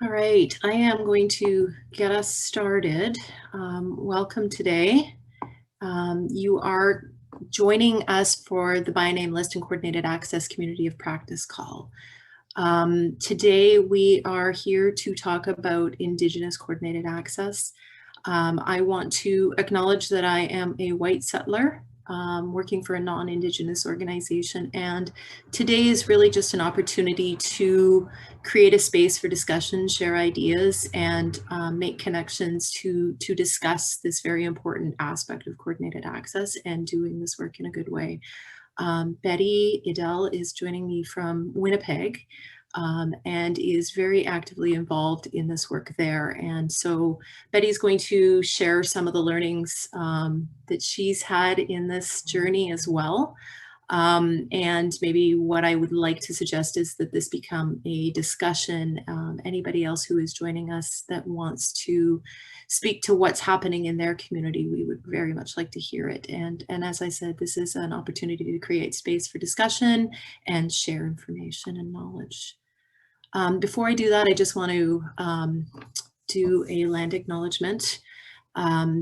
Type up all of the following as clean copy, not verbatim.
All right, I am going to get us started. Welcome today. You are joining us for the by name list and coordinated access community of practice call. Today we are here to talk about Indigenous coordinated access. I want to acknowledge that I am a white settler working for a non-Indigenous organization, and today is really just an opportunity to create a space for discussion, share ideas, and make connections to discuss this very important aspect of coordinated access and doing this work in a good way. Betty Idell is joining me from Winnipeg and is very actively involved in this work there. And so Betty's going to share some of the learnings that she's had in this journey as well. And maybe what I would like to suggest is that this become a discussion. Anybody else who is joining us that wants to speak to what's happening in their community, we would very much like to hear it. And as I said, this is an opportunity to create space for discussion and share information and knowledge. Before I do that, I just want to do a land acknowledgement.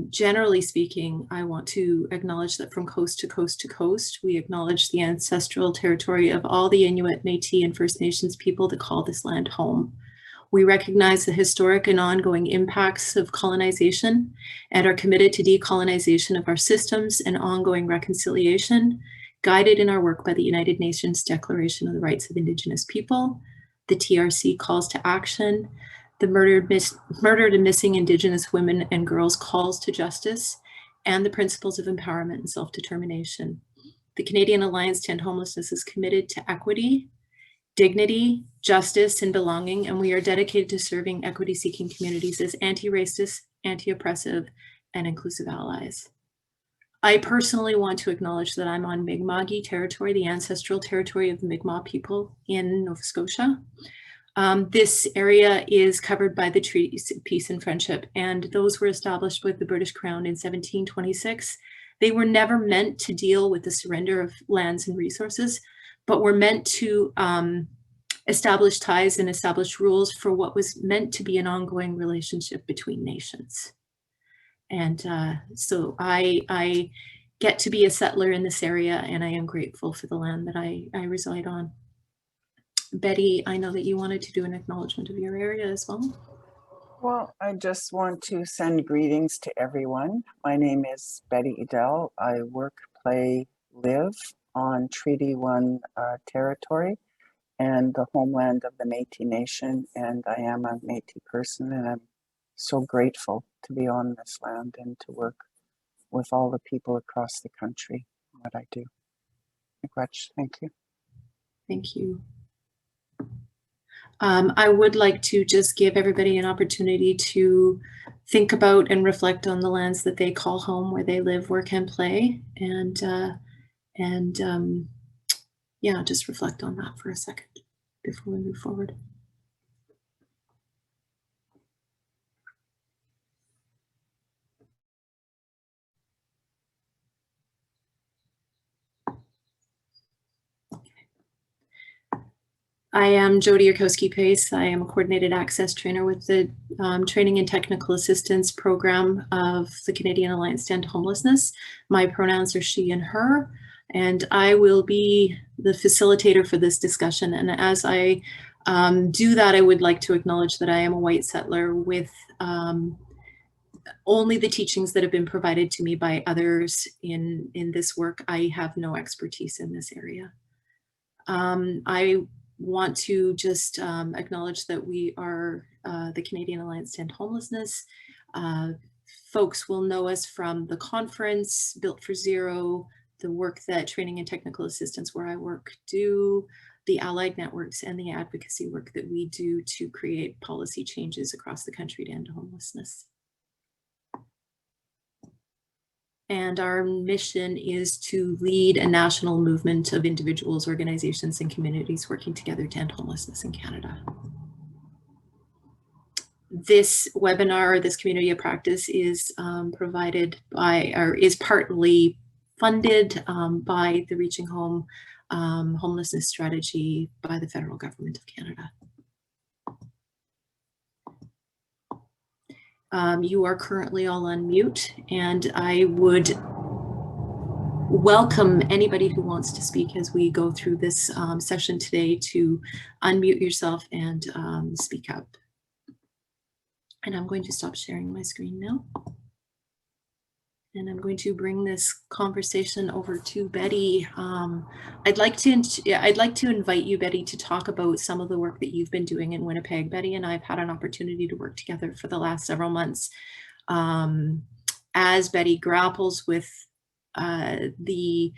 Generally speaking, I want to acknowledge that from coast to coast to coast, we acknowledge the ancestral territory of all the Inuit, Métis, and First Nations people that call this land home. We recognize the historic and ongoing impacts of colonization and are committed to decolonization of our systems and ongoing reconciliation, guided in our work by the United Nations Declaration of the Rights of Indigenous People, the TRC calls to action, the murdered and missing Indigenous women and girls calls to justice, and the principles of empowerment and self-determination. The Canadian Alliance to End Homelessness is committed to equity, dignity, justice, and belonging, and we are dedicated to serving equity-seeking communities as anti-racist, anti-oppressive, and inclusive allies. I personally want to acknowledge that I'm on Mi'kma'ki territory, the ancestral territory of the Mi'kmaq people in Nova Scotia. This area is covered by the treaties of peace and friendship, and those were established with the British Crown in 1726. They were never meant to deal with the surrender of lands and resources, but were meant to establish ties and establish rules for what was meant to be an ongoing relationship between nations. And so I get to be a settler in this area, and I am grateful for the land that I reside on. Betty, I know that you wanted to do an acknowledgement of your area as well. Well, I just want to send greetings to everyone. My name is Betty Idell. I work, play, live on Treaty 1 territory and the homeland of the Métis Nation, and I am a Métis person, and I'm so grateful to be on this land and to work with all the people across the country in what I do. Thank you. Thank you. I would like to just give everybody an opportunity to think about and reflect on the lands that they call home, where they live, work, and play, and yeah, just reflect on that for a second before we move forward. I am Jody Yarkowski-Pace. I am a coordinated access trainer with the Training and Technical Assistance Program of the Canadian Alliance to End Homelessness. My pronouns are she and her, and I will be the facilitator for this discussion. And as I do that, I would like to acknowledge that I am a white settler with only the teachings that have been provided to me by others in this work. I have no expertise in this area. I want to just acknowledge that we are the Canadian Alliance to End Homelessness. Folks will know us from the conference, Built for Zero, the work that Training and Technical Assistance, where I work, do, the allied networks, and the advocacy work that we do to create policy changes across the country to end homelessness. And our mission is to lead a national movement of individuals, organizations, and communities working together to end homelessness in Canada. This webinar, this community of practice, is provided by, or is partly funded by the Reaching Home homelessness strategy by the federal government of Canada. You are currently all on mute, and I would welcome anybody who wants to speak as we go through this session today to unmute yourself and speak up. And I'm going to stop sharing my screen now. And I'm going to bring this conversation over to Betty. I'd like to invite you, Betty, to talk about some of the work that you've been doing in Winnipeg. Betty and I have had an opportunity to work together for the last several months as Betty grapples with the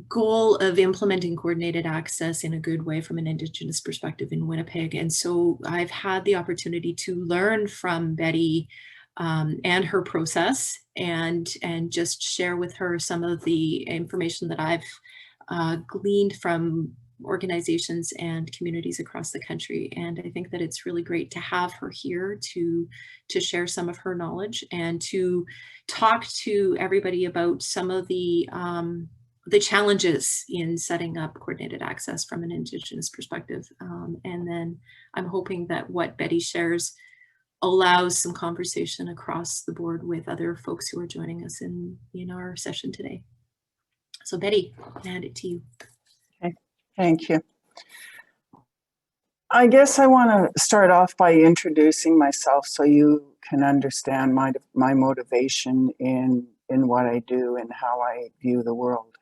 goal of implementing coordinated access in a good way from an Indigenous perspective in Winnipeg. And so I've had the opportunity to learn from Betty and her process and just share with her some of the information that I've gleaned from organizations and communities across the country. And I think that it's really great to have her here to share some of her knowledge and to talk to everybody about some of the challenges in setting up coordinated access from an Indigenous perspective. And then I'm hoping that what Betty shares allows some conversation across the board with other folks who are joining us in our session today. So Betty, I hand it to you. Okay, thank you. I guess I want to start off by introducing myself so you can understand my motivation in what I do and how I view the world.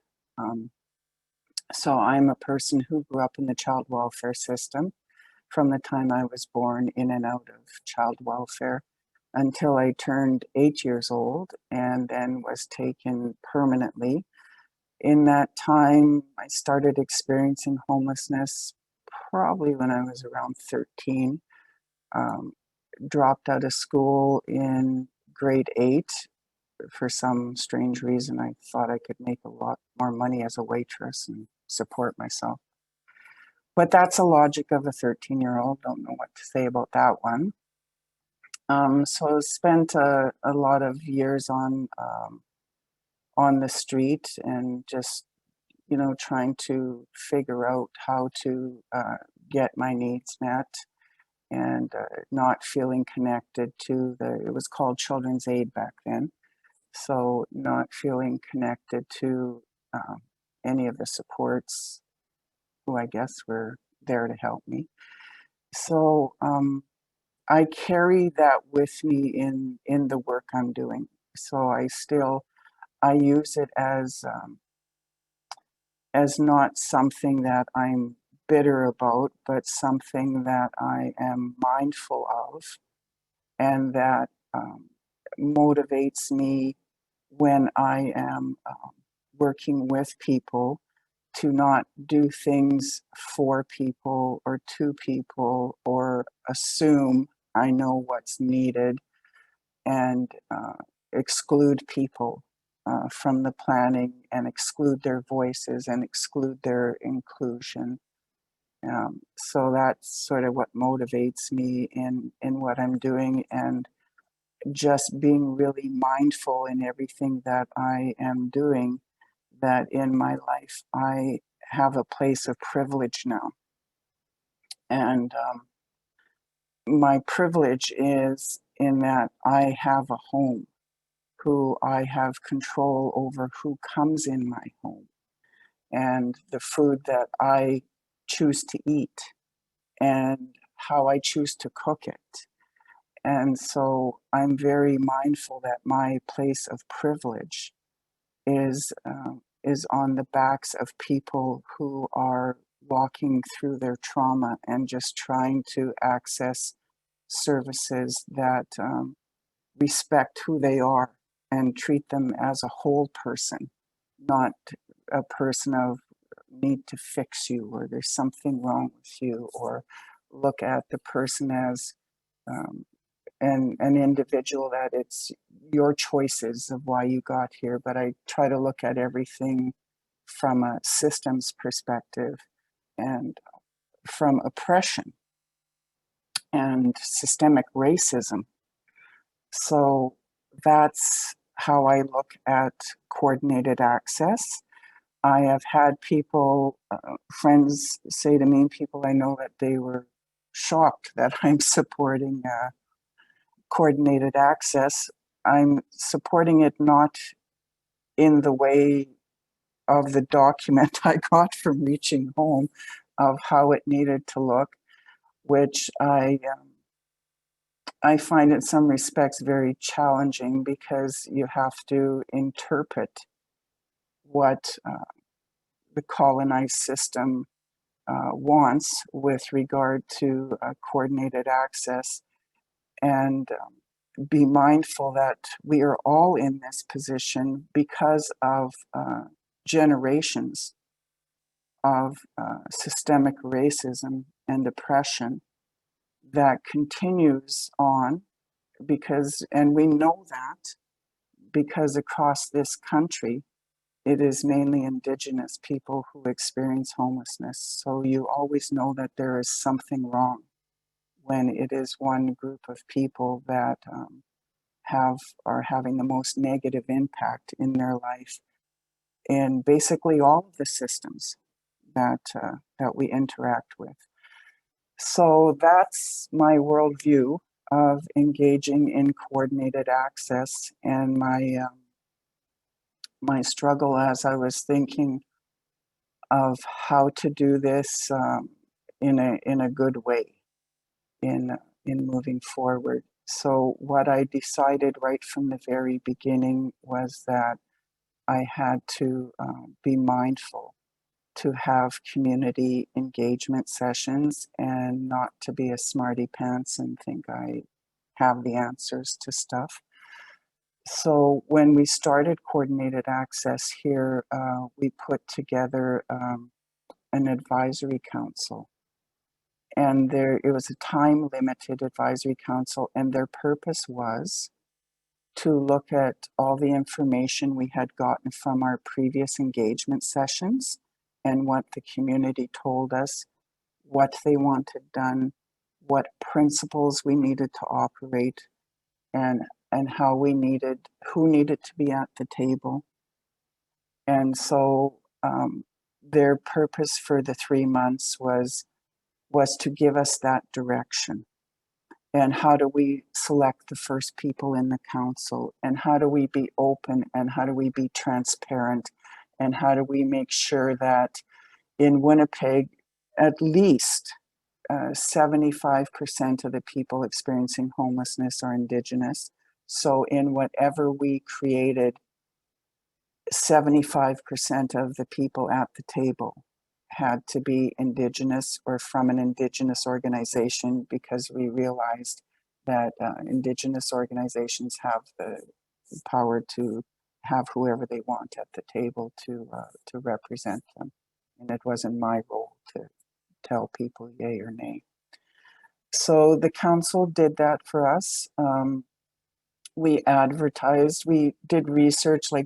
So I'm a person who grew up in the child welfare system from the time I was born, in and out of child welfare, until I turned 8 years old and then was taken permanently. In that time, I started experiencing homelessness probably when I was around 13. Dropped out of school in grade 8. For some strange reason, I thought I could make a lot more money as a waitress and support myself. But that's the logic of a 13-year-old. Don't know what to say about that one. So I spent a lot of years on the street and just, trying to figure out how to get my needs met and not feeling connected to it was called Children's Aid back then. So not feeling connected to any of the supports who I guess were there to help me. So I carry that with me in the work I'm doing. So I use it as not something that I'm bitter about, but something that I am mindful of and that motivates me when I am working with people to not do things for people or to people or assume I know what's needed and exclude people from the planning and exclude their voices and exclude their inclusion. So that's sort of what motivates me in what I'm doing, and just being really mindful in everything that I am doing, that in my life I have a place of privilege now. And my privilege is in that I have a home, who I have control over who comes in my home, and the food that I choose to eat, and how I choose to cook it. And so I'm very mindful that my place of privilege is on the backs of people who are walking through their trauma and just trying to access services that respect who they are and treat them as a whole person, not a person of need to fix you or there's something wrong with you, or look at the person as an individual that it's your choices of why you got here. But I try to look at everything from a systems perspective and from oppression and systemic racism. So that's how I look at coordinated access. I have had people, friends say to me, people I know, that they were shocked that I'm supporting coordinated access, I'm supporting it not in the way of the document I got from Reaching Home of how it needed to look, which I find in some respects very challenging because you have to interpret what the colonized system wants with regard to coordinated access, and be mindful that we are all in this position because of generations of systemic racism and oppression that continues on, because, and we know that because across this country, it is mainly Indigenous people who experience homelessness. So you always know that there is something wrong when it is one group of people that are having the most negative impact in their life in basically all of the systems that we interact with. So that's my worldview of engaging in coordinated access, and my struggle as I was thinking of how to do this in a good way in moving forward. So what I decided right from the very beginning was that I had to be mindful to have community engagement sessions and not to be a smarty pants and think I have the answers to stuff. So when we started coordinated access here, we put together an advisory council, and it was a time limited advisory council, and their purpose was to look at all the information we had gotten from our previous engagement sessions and what the community told us, what they wanted done, what principles we needed to operate, and how who needed to be at the table. And so their purpose for the 3 months was to give us that direction. And how do we select the first people in the council? And how do we be open? And how do we be transparent? And how do we make sure that in Winnipeg, at least 75% of the people experiencing homelessness are Indigenous? So in whatever we created, 75% of the people at the table had to be Indigenous or from an Indigenous organization, because we realized that Indigenous organizations have the power to have whoever they want at the table to represent them. And it wasn't my role to tell people yay or nay. So the council did that for us. We advertised, we did research, like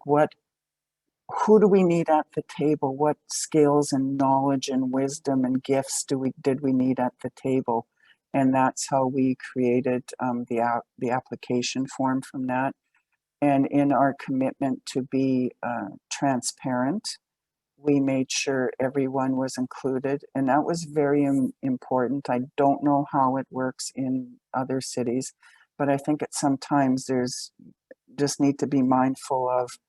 who do we need at the table? What skills and knowledge and wisdom and gifts did we need at the table? And that's how we created the application form from that. And in our commitment to be transparent, we made sure everyone was included, and that was very important. I don't know how it works in other cities, but I think at sometimes there's just need to be mindful of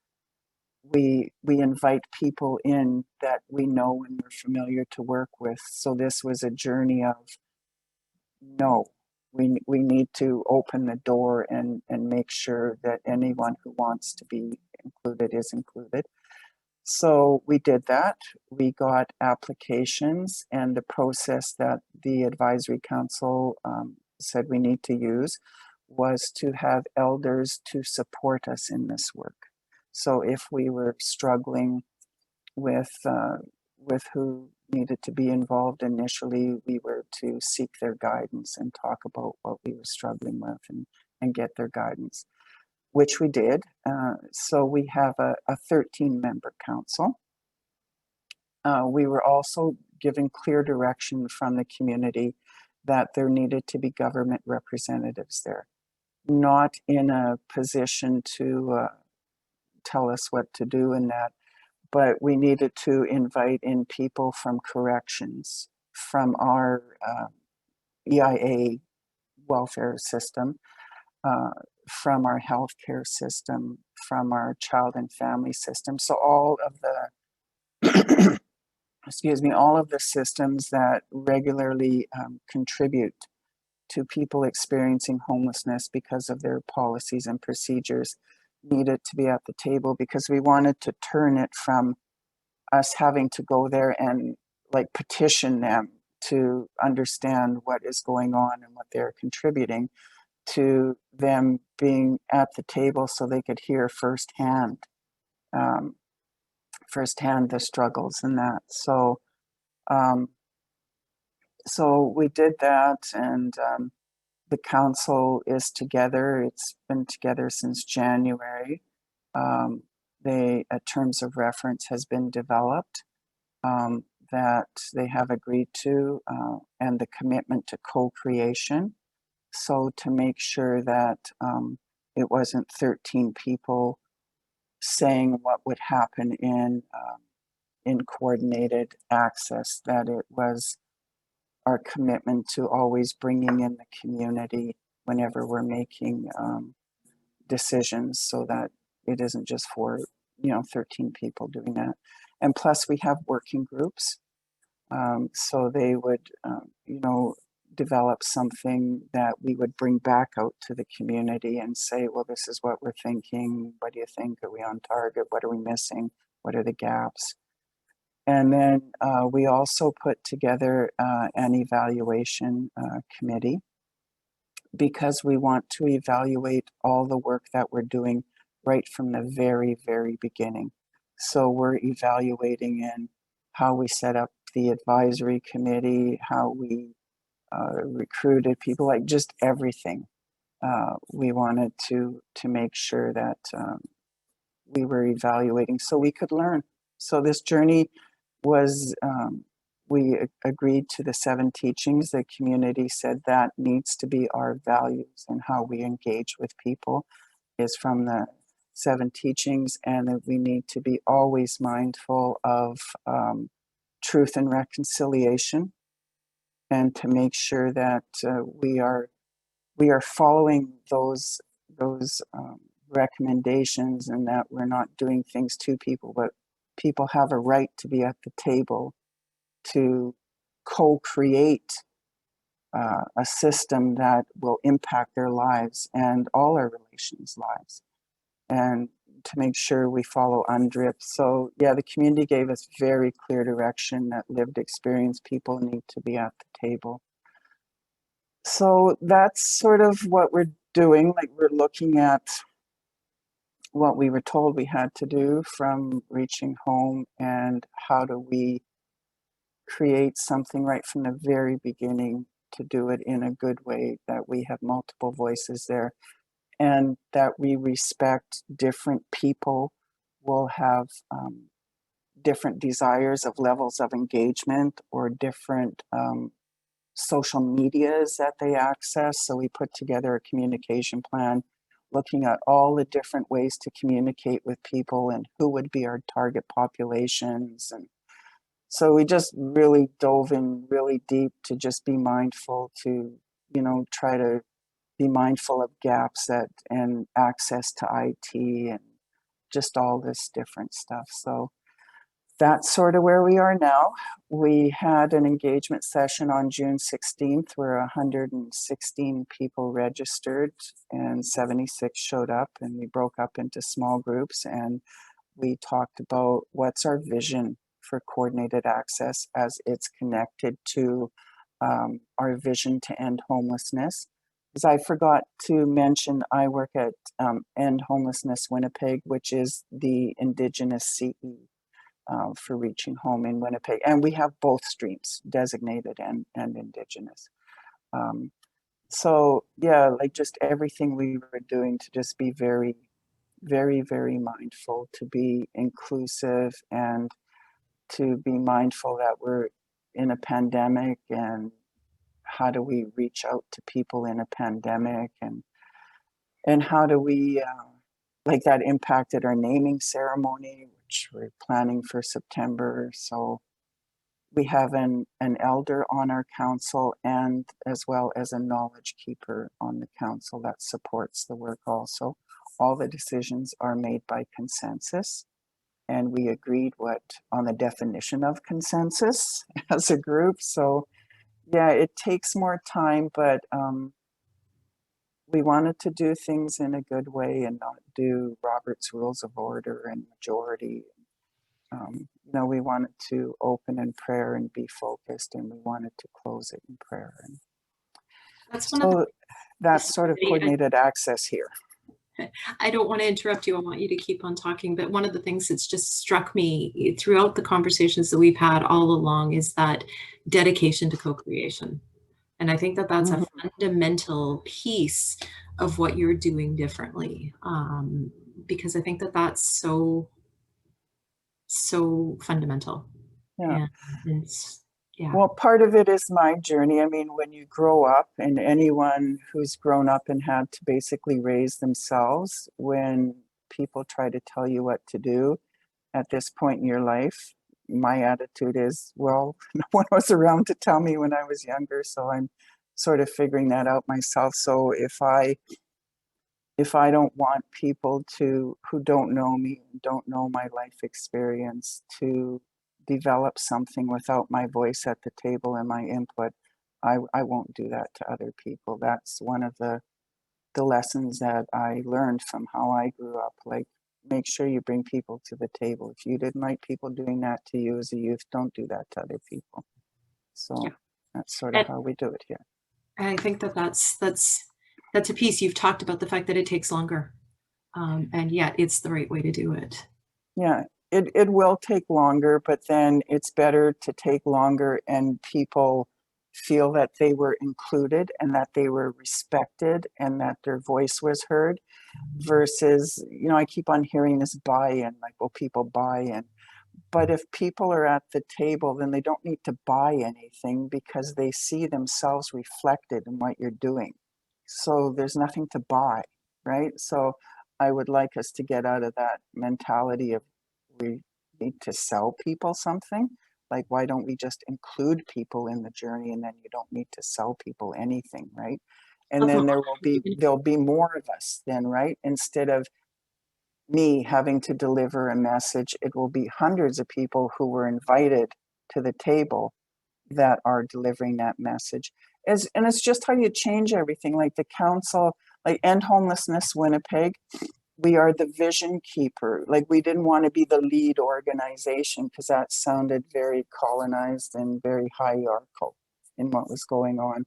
we invite people in that we know and we're familiar to work with. So this was a journey of no, we need to open the door and make sure that anyone who wants to be included is included. So we did that. We got applications, and the process that the advisory council said we need to use was to have elders to support us in this work. So if we were struggling with who needed to be involved initially, we were to seek their guidance and talk about what we were struggling with and get their guidance, which we did. So we have a 13-member council. We were also given clear direction from the community that there needed to be government representatives there, not in a position to tell us what to do in that, but we needed to invite in people from corrections, from our EIA welfare system, from our healthcare system, from our child and family system. So all of the, excuse me, all of the systems that regularly contribute to people experiencing homelessness because of their policies and procedures needed to be at the table, because we wanted to turn it from us having to go there and like petition them to understand what is going on and what they're contributing, to them being at the table so they could hear um, firsthand the struggles and that. Um, so we did that, and the council is together. It's been together since January. Um, a terms of reference has been developed that they have agreed to, and the commitment to co-creation. So to make sure that it wasn't 13 people saying what would happen in coordinated access, that it was our commitment to always bringing in the community whenever we're making decisions, so that it isn't just for 13 people doing that. And plus we have working groups, so they would develop something that we would bring back out to the community and say, well, this is what we're thinking, what do you think, are we on target, what are we missing, what are the gaps? And then we also put together an evaluation committee, because we want to evaluate all the work that we're doing right from the very, very beginning. So we're evaluating in how we set up the advisory committee, how we recruited people, like just everything. We wanted to make sure that we were evaluating so we could learn. So this journey was, we agreed to the 7 teachings. The community said that needs to be our values, and how we engage with people is from the 7 teachings, and that we need to be always mindful of truth and reconciliation, and to make sure that we are following those recommendations, and that we're not doing things to people, but people have a right to be at the table to co-create a system that will impact their lives and all our relations' lives, and to make sure we follow UNDRIP. So yeah, the community gave us very clear direction that lived experience people need to be at the table. So that's sort of what we're doing. Like, we're looking at what we were told we had to do from Reaching Home, and how do we create something right from the very beginning to do it in a good way, that we have multiple voices there, and that we respect different people will have different desires of levels of engagement, or different social medias that they access. So we put together a communication plan looking at all the different ways to communicate with people and who would be our target populations. And so we just really dove in really deep to just be mindful to, try to be mindful of gaps that and access to IT and just all this different stuff. So that's sort of where we are now. We had an engagement session on June 16th where 116 people registered and 76 showed up, and we broke up into small groups, and we talked about what's our vision for coordinated access as it's connected to our vision to end homelessness. As I forgot to mention, I work at End Homelessness Winnipeg, which is the Indigenous CE for Reaching Home in Winnipeg. And we have both streams, designated and Indigenous. So yeah, like just everything we were doing to just be very, very, very mindful, to be inclusive, and to be mindful that we're in a pandemic, and how do we reach out to people in a pandemic, and how do we like that impacted our naming ceremony, which we're planning for September. So We have an elder on our council, and as well as a knowledge keeper on the council that supports the work also. All the decisions are made by consensus, and we agreed on the definition of consensus as a group. So yeah, it takes more time, but we wanted to do things in a good way and not do Robert's Rules of Order and majority. We wanted to open in prayer and be focused, and we wanted to close it in prayer. And That's one of the so that's sort of coordinated access here. I don't want to interrupt you. I want you to keep on talking. But one of the things that's just struck me throughout the conversations that we've had all along is that dedication to co-creation. And I think that that's a fundamental piece of what you're doing differently, because I think that that's so fundamental. Yeah. And yeah. Well, part of it is my journey. I mean, when you grow up, and anyone who's grown up and had to basically raise themselves, when people try to tell you what to do at this point in your life, my attitude is, well, no one was around to tell me when I was younger, so I'm sort of figuring that out myself. So if I don't want people who don't know me, don't know my life experience, to develop something without my voice at the table and my input, I won't do that to other people. That's one of the lessons that I learned from how I grew up. Like, make sure you bring people to the table. If you didn't like people doing that to you as a youth, don't do that to other people. So that's sort of how we do it here. I think that that's a piece. You've talked about the fact that it takes longer, and yet it's the right way to do it. Yeah, it will take longer, but then it's better to take longer and people feel that they were included and that they were respected and that their voice was heard, versus, I keep on hearing this buy-in, like, well, people buy in. But if people are at the table, then they don't need to buy anything because they see themselves reflected in what you're doing. So there's nothing to buy, right? So I would like us to get out of that mentality of we need to sell people something. Like, why don't we just include people in the journey, and then you don't need to sell people anything, right? And then there'll be more of us then, right? Instead of me having to deliver a message, it will be hundreds of people who were invited to the table that are delivering that message. And it's just how you change everything. Like the council, like End Homelessness Winnipeg, we are the vision keeper. Like, we didn't want to be the lead organization because that sounded very colonized and very hierarchical in what was going on.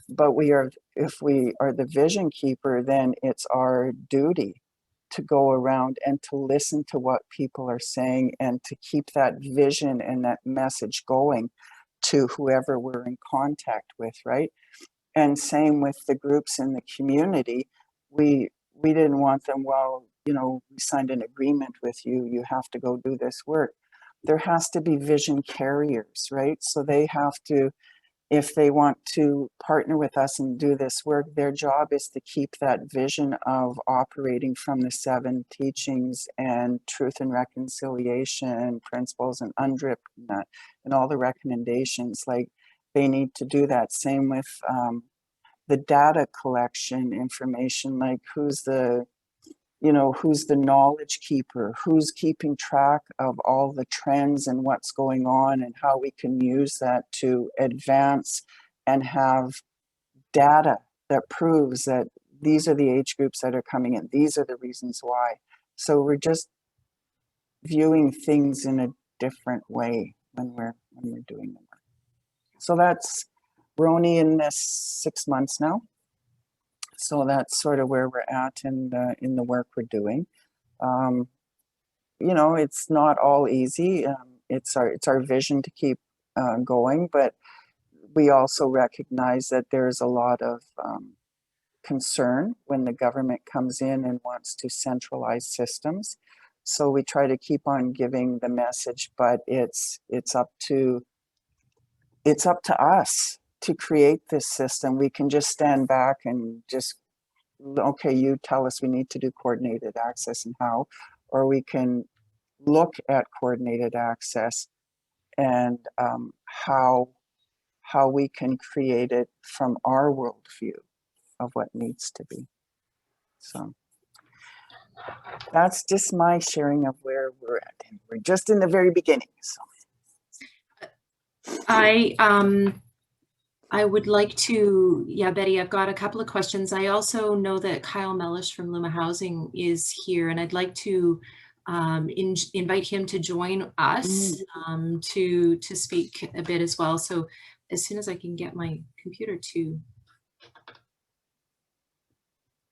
But if we are the vision keeper, then it's our duty to go around and to listen to what people are saying and to keep that vision and that message going to whoever we're in contact with, right? And same with the groups in the community. We didn't want them, well, we signed an agreement with you, you have to go do this work. There has to be vision carriers, right? So they have to, if they want to partner with us and do this work, their job is to keep that vision of operating from the 7 teachings and truth and reconciliation principles and UNDRIP and all the recommendations. Like, they need to do that. Same with the data collection information, like who's the knowledge keeper, who's keeping track of all the trends and what's going on and how we can use that to advance and have data that proves that these are the age groups that are coming in. These are the reasons why. So we're just viewing things in a different way when we're doing the work. So we're only in this 6 months now. So that's sort of where we're at in the work we're doing. It's not all easy. It's our vision to keep going, but we also recognize that there's a lot of concern when the government comes in and wants to centralize systems. So we try to keep on giving the message, but it's up to us to create this system. We can just stand back and just, okay, you tell us we need to do coordinated access and how, or we can look at coordinated access and how we can create it from our worldview of what needs to be. So that's just my sharing of where we're at, and we're just in the very beginning. So I would like to, yeah, Betty, I've got a couple of questions. I also know that Kyle Mellish from Luma Housing is here, and I'd like to invite him to join us to speak a bit as well. So as soon as I can get my computer to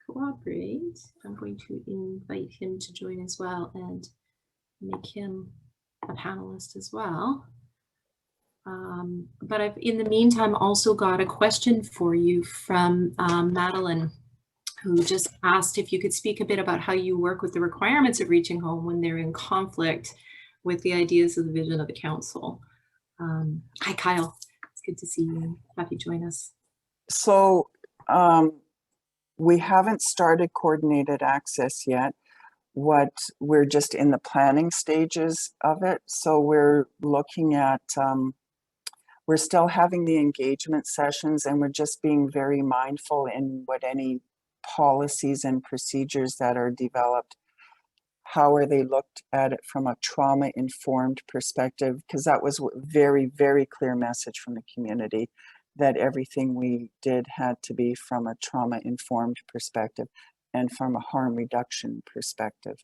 cooperate, I'm going to invite him to join as well and make him a panelist as well. But I've, in the meantime, also got a question for you from Madeline, who just asked if you could speak a bit about how you work with the requirements of reaching home when they're in conflict with the ideas of the vision of the council. Hi, Kyle. It's good to see you and have you join us. So we haven't started coordinated access yet. We're just in the planning stages of it. So we're looking at, we're still having the engagement sessions, and we're just being very mindful in what any policies and procedures that are developed, how are they looked at it from a trauma-informed perspective, because that was a very, very clear message from the community, that everything we did had to be from a trauma-informed perspective and from a harm reduction perspective.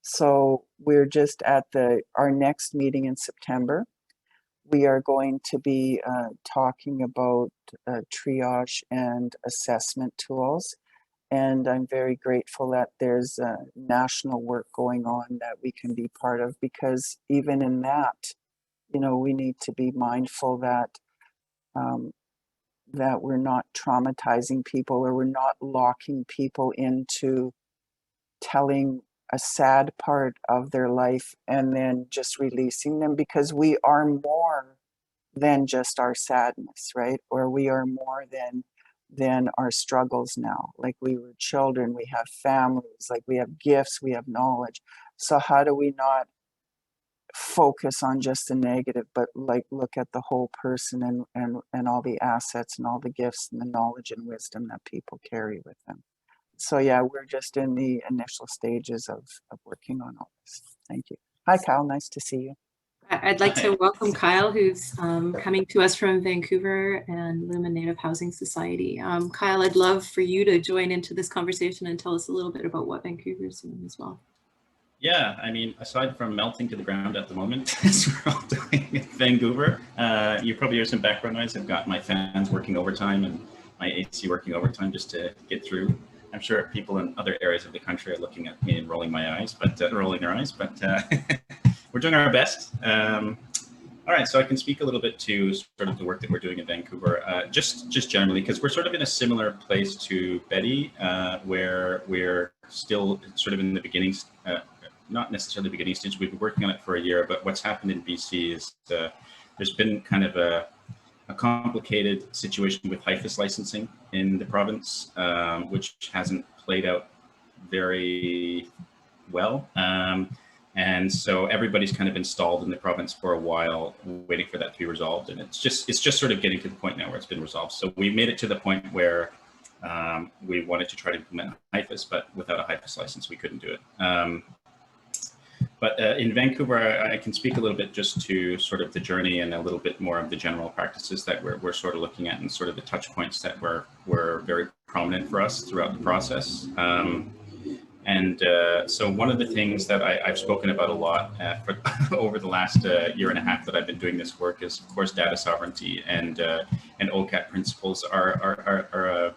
So we're just at our next meeting in September. We are going to be talking about triage and assessment tools. And I'm very grateful that there's national work going on that we can be part of, because even in that, you know, we need to be mindful that that we're not traumatizing people, or we're not locking people into telling a sad part of their life and then just releasing them, because we are more than just our sadness, right? Or we are more than our struggles now. Like, we were children, we have families, like we have gifts, we have knowledge. So how do we not focus on just the negative, but like look at the whole person and all the assets and all the gifts and the knowledge and wisdom that people carry with them. So yeah, we're just in the initial stages of working on all this. Thank you. Hi, Kyle. Nice to see you. I'd like to welcome Kyle, who's coming to us from Vancouver and Luma Native Housing Society. Kyle, I'd love for you to join into this conversation and tell us a little bit about what Vancouver is doing as well. Yeah, I mean, aside from melting to the ground at the moment, as we're all doing in Vancouver, you probably hear some background noise. I've got my fans working overtime and my AC working overtime just to get through. I'm sure people in other areas of the country are looking at me and rolling their eyes, but we're doing our best. All right, so I can speak a little bit to sort of the work that we're doing in Vancouver, just generally, because we're sort of in a similar place to Betty, where we're still sort of in the beginnings, not necessarily the beginning stage. We've been working on it for a year, but what's happened in BC is there's been kind of a complicated situation with HIFAS licensing in the province, which hasn't played out very well. And so everybody's kind of been stalled in the province for a while, waiting for that to be resolved. And it's just sort of getting to the point now where it's been resolved. So we made it to the point where we wanted to try to implement HIFAS, but without a HIFAS license, we couldn't do it. But in Vancouver, I can speak a little bit just to sort of the journey and a little bit more of the general practices that we're sort of looking at, and sort of the touch points that were very prominent for us throughout the process. So one of the things that I've spoken about a lot for over the last year and a half that I've been doing this work is, of course, data sovereignty, and OCAT principles are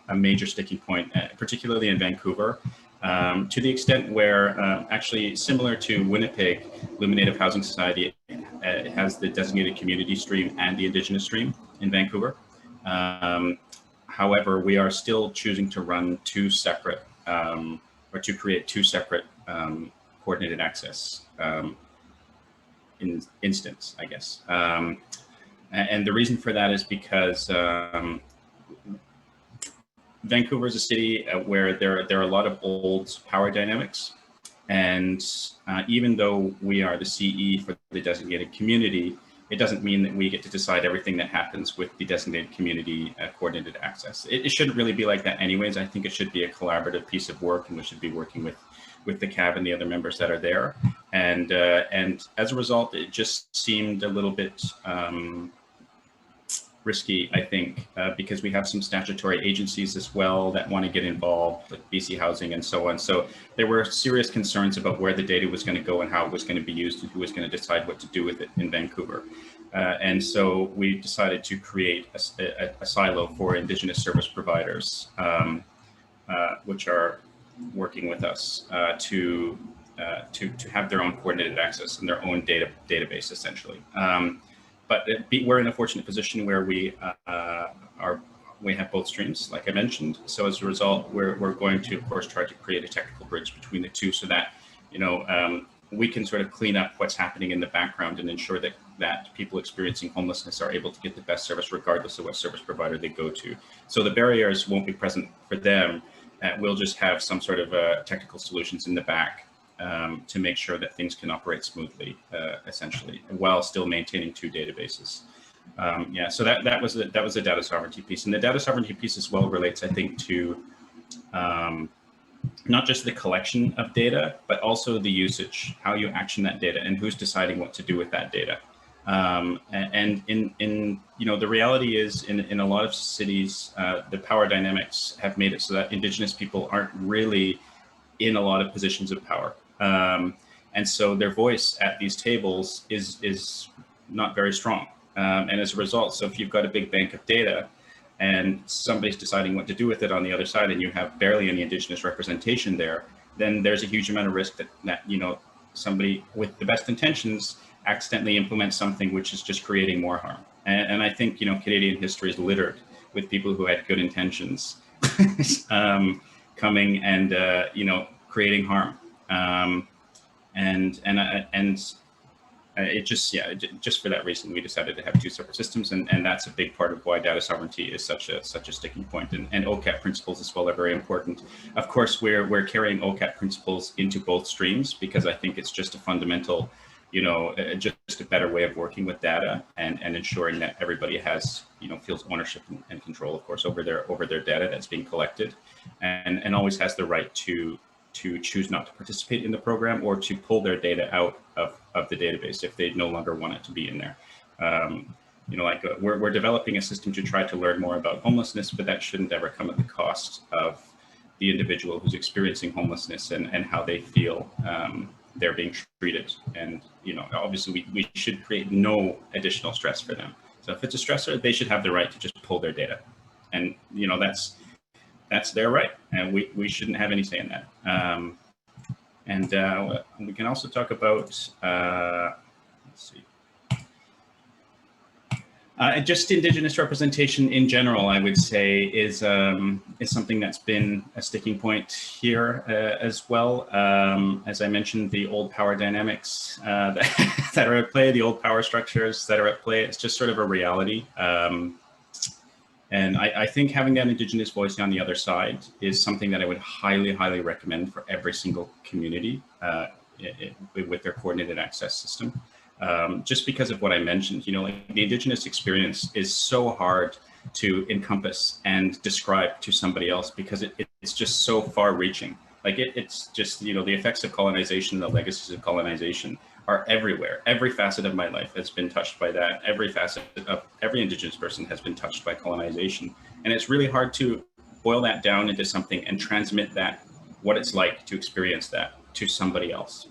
a major sticking point, particularly in Vancouver, to the extent where actually similar to Winnipeg, Luma Native Housing Society has the designated community stream and the Indigenous stream in Vancouver. However, we are still choosing to run two separate or to create two separate coordinated access instance, I guess. And the reason for that is because Vancouver is a city where there are a lot of old power dynamics. And even though we are the CE for the designated community, it doesn't mean that we get to decide everything that happens with the designated community coordinated access. It shouldn't really be like that anyways. I think it should be a collaborative piece of work, and we should be working with the CAB and the other members that are there. And as a result, it just seemed a little bit risky, I think, because we have some statutory agencies as well that want to get involved, like BC Housing and so on. So there were serious concerns about where the data was going to go and how it was going to be used and who was going to decide what to do with it in Vancouver. And so we decided to create a silo for Indigenous service providers, which are working with us to have their own coordinated access and their own database, essentially. But we're in a fortunate position where we have both streams, like I mentioned. So as a result, we're going to, of course, try to create a technical bridge between the two, so that we can sort of clean up what's happening in the background and ensure that people experiencing homelessness are able to get the best service regardless of what service provider they go to. So the barriers won't be present for them. We'll just have some sort of technical solutions in the back to make sure that things can operate smoothly, essentially, while still maintaining two databases. Yeah, so that was the data sovereignty piece, and the data sovereignty piece as well relates, I think, to not just the collection of data, but also the usage, how you action that data, and who's deciding what to do with that data. And in the reality is, in a lot of cities, the power dynamics have made it so that Indigenous people aren't really in a lot of positions of power. And so their voice at these tables is not very strong. And as a result, so if you've got a big bank of data and somebody's deciding what to do with it on the other side, and you have barely any Indigenous representation there, then there's a huge amount of risk that somebody with the best intentions accidentally implements something which is just creating more harm. And I think, Canadian history is littered with people who had good intentions coming and, creating harm. It just for that reason, we decided to have two separate systems, and that's a big part of why data sovereignty is such a sticking point. And OCAP principles as well are very important. Of course, we're carrying OCAP principles into both streams because I think it's just a fundamental, just a better way of working with data and ensuring that everybody has, feels ownership and control, of course, over their data that's being collected, and always has the right to choose not to participate in the program or to pull their data out of the database if they no longer want it to be in there. We're developing a system to try to learn more about homelessness, but that shouldn't ever come at the cost of the individual who's experiencing homelessness and how they feel they're being treated. And, obviously we should create no additional stress for them. So if it's a stressor, they should have the right to just pull their data. And, that's their right, and we shouldn't have any say in that. We can also talk about, let's see, just Indigenous representation in general, I would say, is something that's been a sticking point here as well. As I mentioned, the old power dynamics that are at play, the old power structures that are at play, it's just sort of a reality. And I think having that Indigenous voice on the other side is something that I would highly, highly recommend for every single community with their coordinated access system. Just because of what I mentioned, the Indigenous experience is so hard to encompass and describe to somebody else because it's just so far reaching. Like it's just, the effects of colonization, the legacies of colonization are everywhere. Every facet of my life has been touched by that. Every facet of every Indigenous person has been touched by colonization. And it's really hard to boil that down into something and transmit that, what it's like to experience that, to somebody else.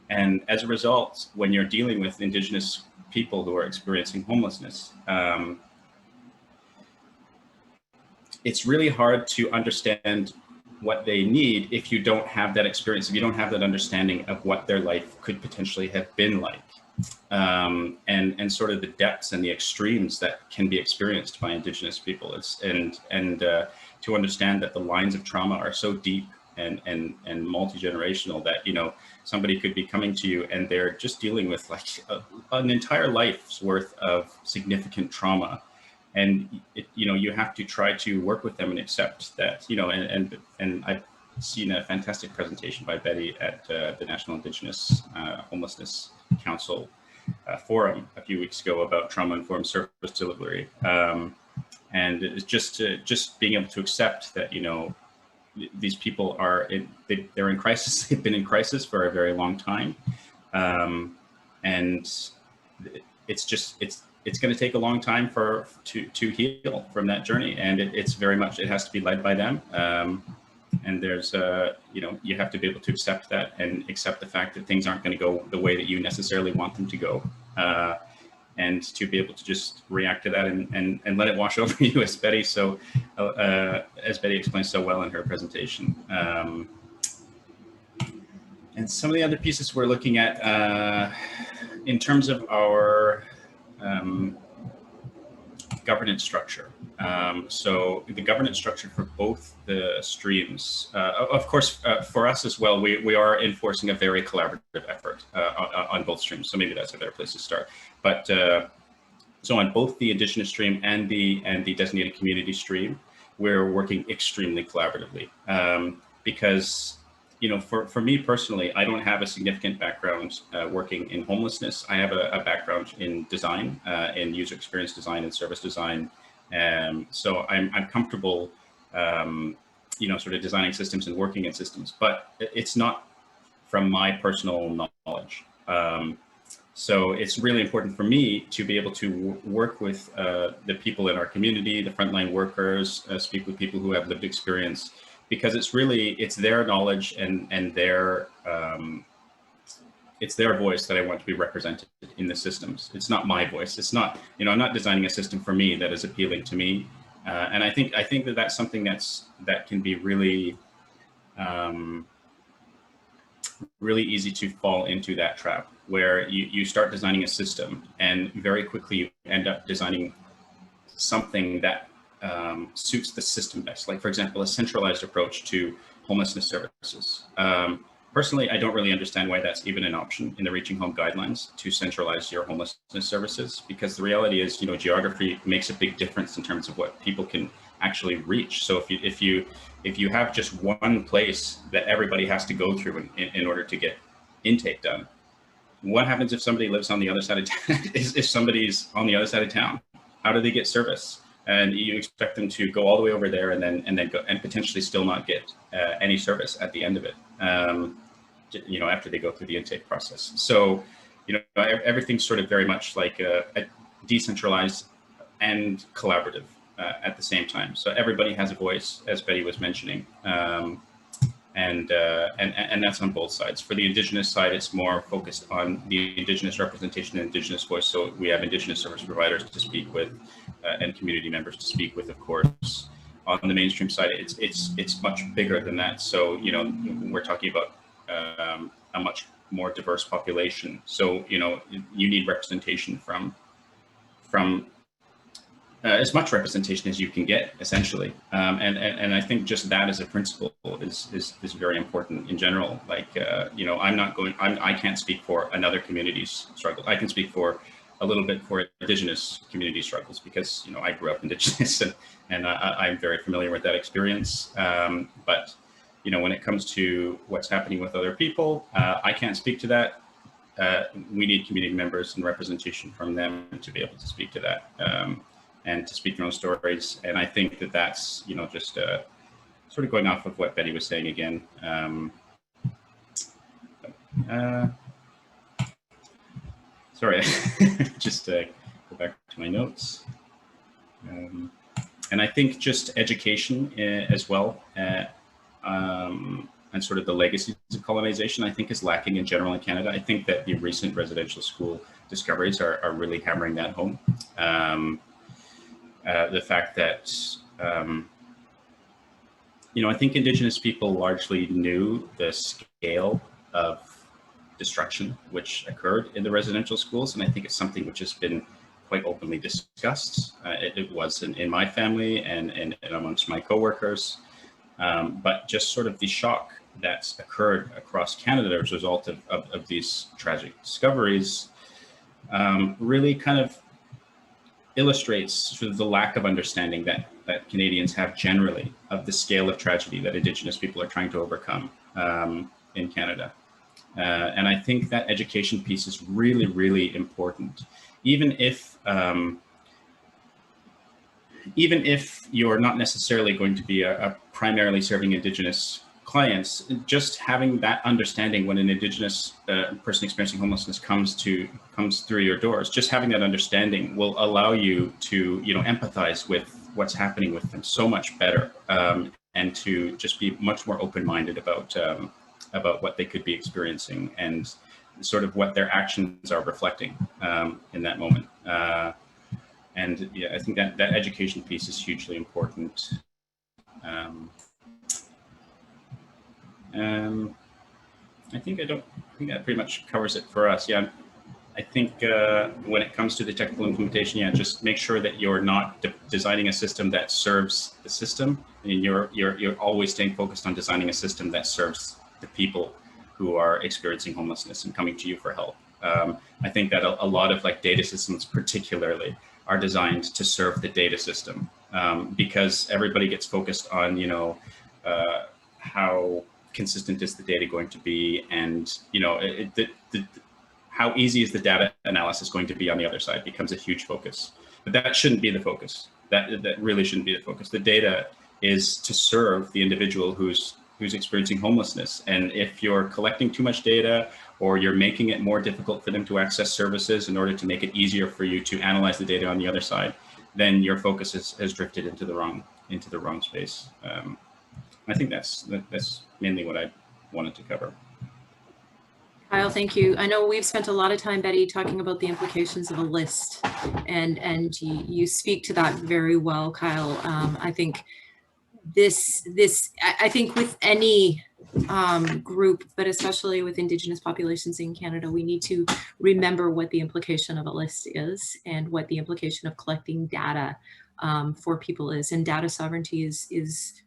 And as a result, when you're dealing with Indigenous people who are experiencing homelessness, it's really hard to understand what they need if you don't have that experience, if you don't have that understanding of what their life could potentially have been like, and sort of the depths and the extremes that can be experienced by Indigenous people. And to understand that the lines of trauma are so deep and multi-generational that, somebody could be coming to you and they're just dealing with like an entire life's worth of significant trauma. And you have to try to work with them and accept that, and I've seen a fantastic presentation by Betty at the National Indigenous Homelessness Council forum a few weeks ago about trauma-informed service delivery. And it's just being able to accept that, you know, these people they're in crisis. They've been in crisis for a very long time. And it's going to take a long time to heal from that journey. And it's very much, it has to be led by them. And there's, you know, you have to be able to accept that and accept the fact that things aren't going to go the way that you necessarily want them to go. And to be able to just react to that and let it wash over you, as Betty explained so well in her presentation. And some of the other pieces we're looking at in terms of our governance structure. So the governance structure for both the streams, of course, for us as well, we are enforcing a very collaborative effort on both streams. So maybe that's a better place to start. But so on both the Indigenous stream and the designated community stream, we're working extremely collaboratively because, you know, for me personally, I don't have a significant background working in homelessness. I have a background in design, in user experience design and service design. So I'm comfortable, you know, sort of designing systems and working in systems, but it's not from my personal knowledge. So it's really important for me to be able to work with the people in our community, the frontline workers, speak with people who have lived experience, because it's their knowledge and their it's their voice that I want to be represented in the systems. It's not my voice. It's not, you know, I'm not designing a system for me that is appealing to me. And I think that that's something that can be really really easy to fall into that trap, where you start designing a system and very quickly you end up designing something that suits the system best. Like, for example, a centralized approach to homelessness services. Personally, I don't really understand why that's even an option in the Reaching Home guidelines, to centralize your homelessness services, because the reality is, you know, geography makes a big difference in terms of what people can actually reach. So if you have just one place that everybody has to go through in order to get intake done, what happens if somebody lives on the other side of town? If somebody's on the other side of town, how do they get service? And you expect them to go all the way over there and then go and potentially still not get any service at the end of it, you know, after they go through the intake process. So, you know, everything's sort of very much like a decentralized and collaborative at the same time. So everybody has a voice, as Betty was mentioning, and that's on both sides. For the Indigenous side, it's more focused on the Indigenous representation and Indigenous voice. So we have Indigenous service providers to speak with and community members to speak with, of course. On the mainstream side, it's much bigger than that. So, you know, we're talking about a much more diverse population. So, you know, you need representation from as much representation as you can get, essentially. And I think just that as a principle is very important in general. Like, you know, I can't speak for another community's struggle. I can speak for a little bit for Indigenous community struggles, because, you know, I grew up Indigenous and I'm very familiar with that experience. But, you know, when it comes to what's happening with other people, I can't speak to that. We need community members and representation from them to be able to speak to that. And to speak their own stories. And I think that that's, you know, just sort of going off of what Betty was saying again. Sorry, just go back to my notes. And I think just education as well, and sort of the legacies of colonization, I think is lacking in general in Canada. I think that the recent residential school discoveries are really hammering that home. The fact that, you know, I think Indigenous people largely knew the scale of destruction which occurred in the residential schools. And I think it's something which has been quite openly discussed. It was in my family and amongst my coworkers, but just sort of the shock that's occurred across Canada as a result of these tragic discoveries really kind of illustrates sort of the lack of understanding that Canadians have generally of the scale of tragedy that Indigenous people are trying to overcome in Canada. And I think that education piece is really, really important. Even if you're not necessarily going to be a primarily serving Indigenous clients, just having that understanding when an Indigenous person experiencing homelessness comes through your doors, just having that understanding will allow you to, empathize with what's happening with them so much better, and to just be much more open-minded about what they could be experiencing and sort of what their actions are reflecting in that moment. And yeah, I think that education piece is hugely important. I think that pretty much covers it for us. Yeah, I think when it comes to the technical implementation, yeah, just make sure that you're not designing a system that serves the system, and you're always staying focused on designing a system that serves the people who are experiencing homelessness and coming to you for help. I think that a lot of like data systems, particularly, are designed to serve the data system, because everybody gets focused on how consistent is the data going to be, and how easy is the data analysis going to be on the other side becomes a huge focus. But that shouldn't be the focus. That really shouldn't be the focus. The data is to serve the individual who's experiencing homelessness. And if you're collecting too much data, or you're making it more difficult for them to access services in order to make it easier for you to analyze the data on the other side, then your focus has drifted into the wrong space. I think that's mainly what I wanted to cover. Kyle, thank you. I know we've spent a lot of time, Betty, talking about the implications of a list, and you speak to that very well, Kyle. I think I think with any group, but especially with Indigenous populations in Canada, we need to remember what the implication of a list is and what the implication of collecting data for people is. And data sovereignty is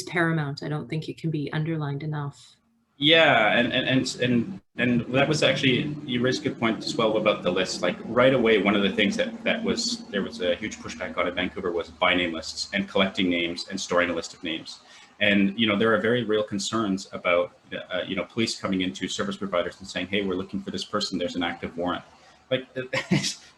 paramount. I don't think it can be underlined enough. Yeah, and that was actually, you raised a good point as well about the list. Like right away, one of the things there was a huge pushback on in Vancouver was by name lists and collecting names and storing a list of names. And there are very real concerns about police coming into service providers and saying, hey, we're looking for this person, there's an active warrant. Like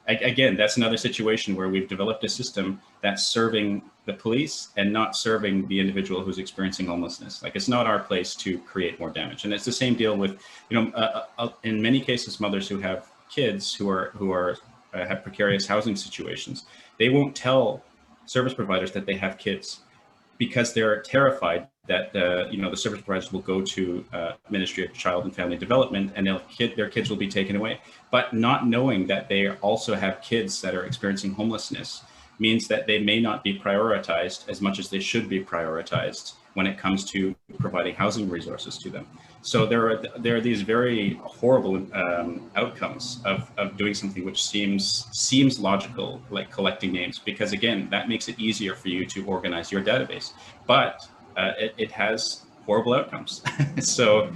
again, that's another situation where we've developed a system that's serving the police and not serving the individual who's experiencing homelessness. Like it's not our place to create more damage. And it's the same deal with, in many cases, mothers who have kids who have precarious housing situations. They won't tell service providers that they have kids because they're terrified that the service providers will go to Ministry of Child and Family Development and their kids will be taken away. But not knowing that they also have kids that are experiencing homelessness means that they may not be prioritized as much as they should be prioritized when it comes to providing housing resources to them. So there are these very horrible outcomes of doing something which seems logical, like collecting names, because again, that makes it easier for you to organize your database. But it has horrible outcomes. So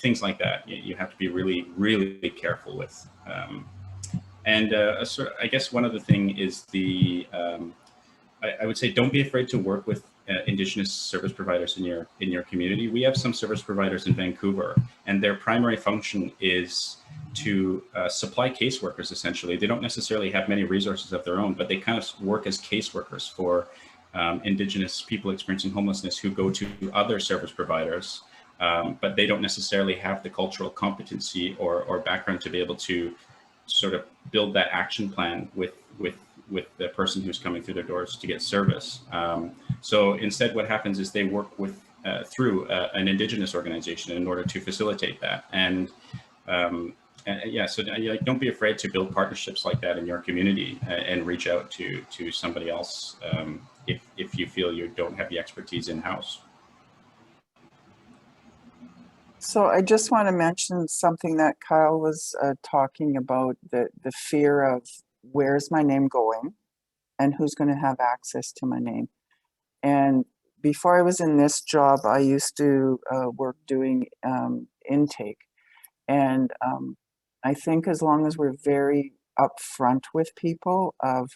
things like that you have to be really, really careful with. I guess one other thing is I would say don't be afraid to work with Indigenous service providers in your community. We have some service providers in Vancouver, and their primary function is to supply caseworkers. Essentially, they don't necessarily have many resources of their own, but they kind of work as caseworkers for Indigenous people experiencing homelessness who go to other service providers, but they don't necessarily have the cultural competency or background to be able to sort of build that action plan with the person who's coming through their doors to get service. So instead, what happens is they work with through an Indigenous organization in order to facilitate that. So don't be afraid to build partnerships like that in your community and reach out to somebody else if you feel you don't have the expertise in-house. So I just want to mention something that Kyle was talking about, the fear of where's my name going and who's going to have access to my name. And before I was in this job, I used to work doing intake. And I think as long as we're very upfront with people of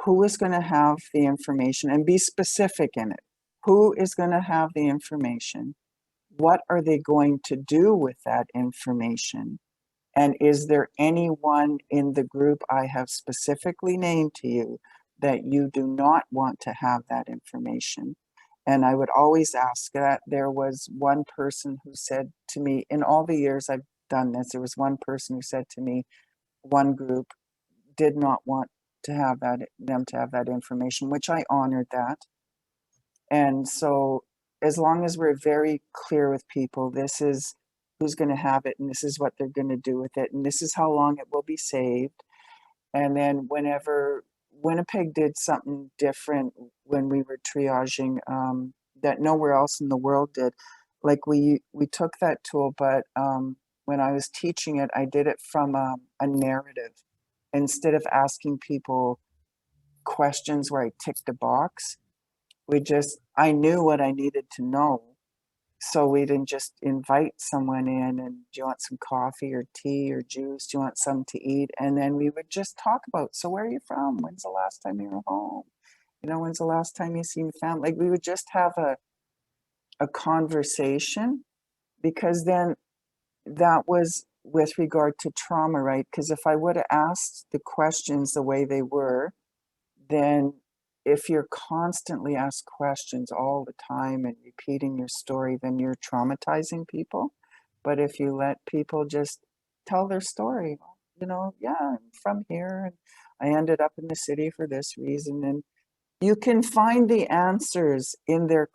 who is going to have the information and be specific in it, who is going to have the information, what are they going to do with that information? And is there anyone in the group I have specifically named to you that you do not want to have that information? And I would always ask that. There was one person who said to me, in all the years I've done this, there was one person who said to me, one group did not want to have them to have that information, which I honored that. And so as long as we're very clear with people, this is who's going to have it, and this is what they're going to do with it, and this is how long it will be saved. And then whenever Winnipeg did something different when we were triaging, that nowhere else in the world did, like we took that tool, but when I was teaching it, I did it from a narrative. Instead of asking people questions where I ticked a box, I knew what I needed to know. So we didn't just invite someone in and, do you want some coffee or tea or juice? Do you want something to eat? And then we would just talk about, so where are you from? When's the last time you were home? You know, when's the last time you seen family? Like, we would just have a conversation, because then that was with regard to trauma, right? Because if I would have asked the questions the way they were, then if you're constantly asked questions all the time and repeating your story, then you're traumatizing people. But if you let people just tell their story, you know, yeah, I'm from here and I ended up in the city for this reason, and you can find the answers in their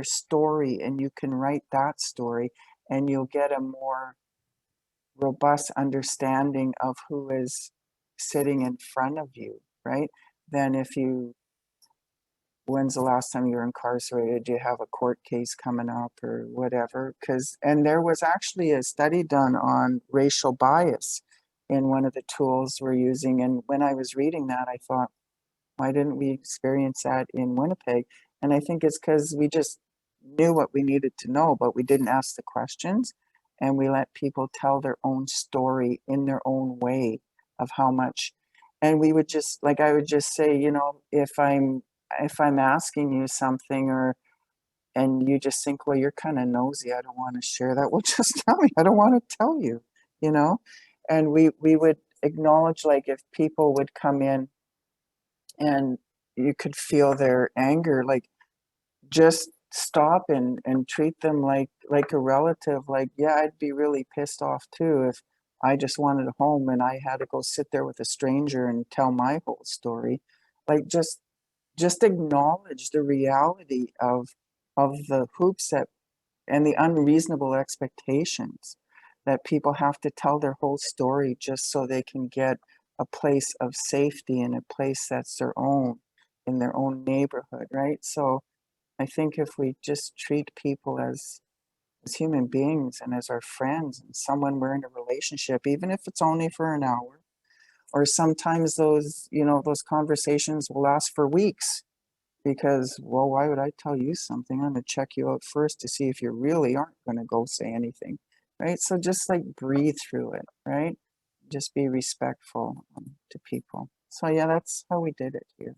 story, and you can write that story, and you'll get a more robust understanding of who is sitting in front of you, right? Than if you, when's the last time you were incarcerated? Do you have a court case coming up or whatever? And there was actually a study done on racial bias in one of the tools we're using. And when I was reading that, I thought, why didn't we experience that in Winnipeg? And I think it's because we just knew what we needed to know, but we didn't ask the questions, and we let people tell their own story in their own way of how much. And we would just, like, I would just say, you know, if I'm asking you something, and you just think, well, you're kind of nosy, I don't want to share that. Well, just tell me, I don't want to tell you, you know? And we would acknowledge, like, if people would come in and you could feel their anger, like, just stop and treat them like a relative. Like, yeah, I'd be really pissed off too if I just wanted a home and I had to go sit there with a stranger and tell my whole story. Like, just acknowledge the reality of the hoops that and the unreasonable expectations that people have to tell their whole story just so they can get a place of safety and a place that's their own in their own neighborhood, right? So I think if we just treat people as human beings and as our friends and someone we're in a relationship, even if it's only for an hour, or sometimes those, you know, those conversations will last for weeks, because, well, why would I tell you something? I'm going to check you out first to see if you really aren't going to go say anything, right? So just, like, breathe through it, right? Just be respectful to people. So yeah, that's how we did it here.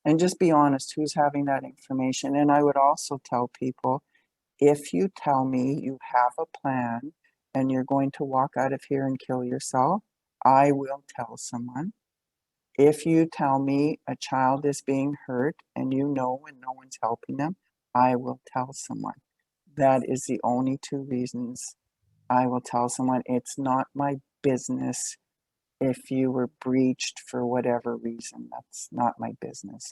And just be honest, who's having that information. And I would also tell people, if you tell me you have a plan and you're going to walk out of here and kill yourself, I will tell someone. If you tell me a child is being hurt and you know and no one's helping them, I will tell someone. That is the only two reasons I will tell someone. It's not my business if you were breached for whatever reason. That's not my business.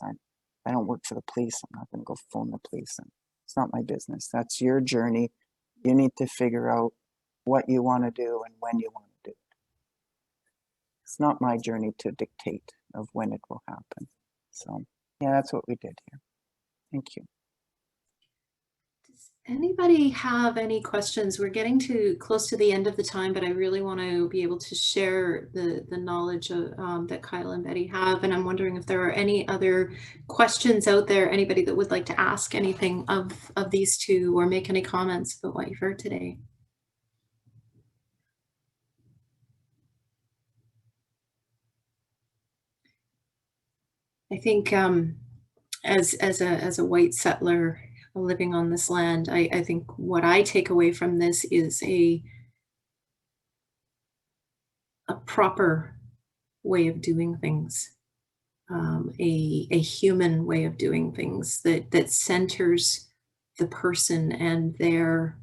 I don't work for the police. I'm not going to go phone the police. And it's not my business. That's your journey. You need to figure out what you want to do and when you want to do it. It's not my journey to dictate of when it will happen. So yeah, that's what we did here. Thank you. Does anybody have any questions? We're getting close to the end of the time, but I really want to be able to share the knowledge of, that Kyle and Betty have. And I'm wondering if there are any other questions out there, anybody that would like to ask anything of these two or make any comments about what you've heard today. I think as a white settler living on this land. I think what I take away from this is a proper way of doing things, a human way of doing things that centers the person and their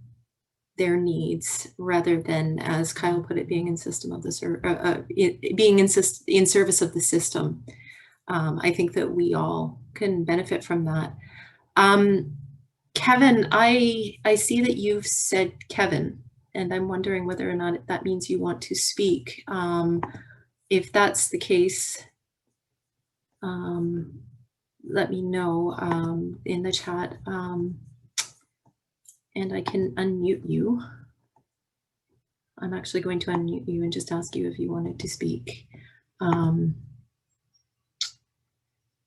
needs, rather than, as Kyle put it, being in system of the being in service of the system. I think that we all can benefit from that. Kevin, I see that you've said Kevin, and I'm wondering whether or not that means you want to speak. If that's the case, let me know in the chat, and I can unmute you. I'm actually going to unmute you and just ask you if you wanted to speak.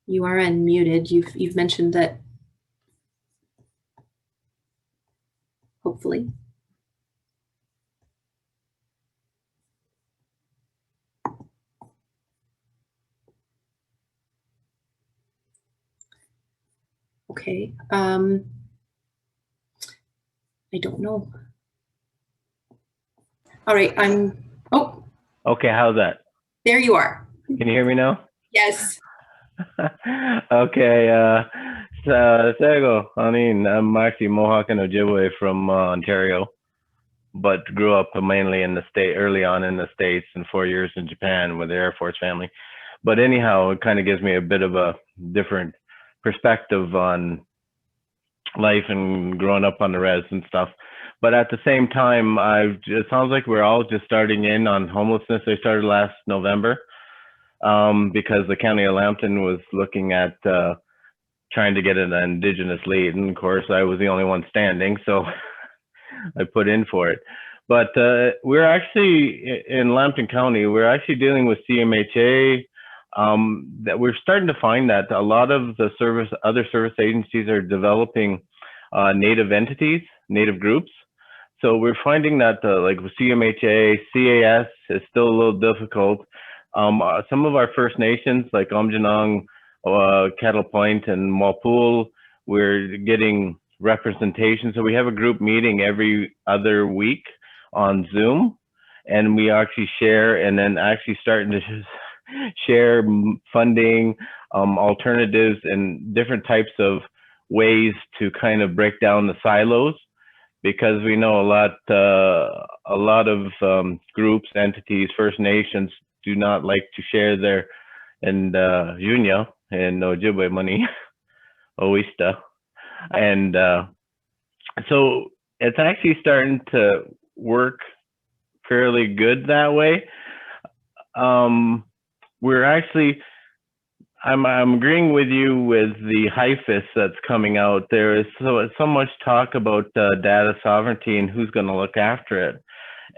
You are unmuted. You've mentioned that, hopefully. Okay. I don't know. All right. Oh. Okay, how's that? There you are. Can you hear me now? Yes. Okay, Sego, I'm actually Mohawk and Ojibwe from Ontario, but grew up mainly in the state, early on in the States, and 4 years in Japan with the Air Force family. But anyhow, it kind of gives me a bit of a different perspective on life and growing up on the res and stuff. But at the same time, it sounds like we're all just starting in on homelessness. I started last November. Because the County of Lambton was looking at trying to get an Indigenous lead, and of course I was the only one standing, so I put in for it. But we're actually in Lambton County, we're actually dealing with CMHA. That we're starting to find that a lot of the other service agencies are developing Native entities, Native groups. So we're finding that like with CMHA, CAS is still a little difficult. Some of our First Nations, like Omjanong, Kettle Point, and Walpool, we're getting representation. So we have a group meeting every other week on Zoom, and we actually share, and then actually starting to share funding, alternatives, and different types of ways to kind of break down the silos, because we know a lot of groups, entities, First Nations do not like to share their Junya and Ojibwe money, Oista. And so it's actually starting to work fairly good that way. We're actually, I'm agreeing with you with the HIFIS that's coming out. There is so much talk about data sovereignty and who's going to look after it.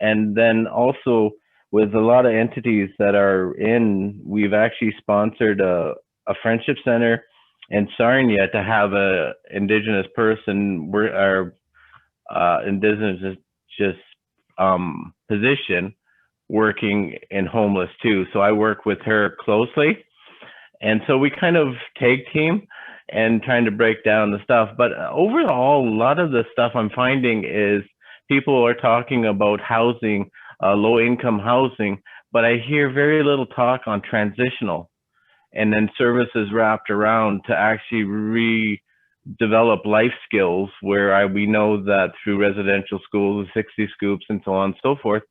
And then also, with a lot of entities that are in, we've actually sponsored a friendship center in Sarnia to have a Indigenous person, our Indigenous position working in homeless too. So I work with her closely. And so we kind of tag team and trying to break down the stuff. But overall, a lot of the stuff I'm finding is people are talking about housing, low-income housing, but I hear very little talk on transitional, and then services wrapped around to actually redevelop life skills, where we know that through residential schools, 60 scoops, and so on and so forth,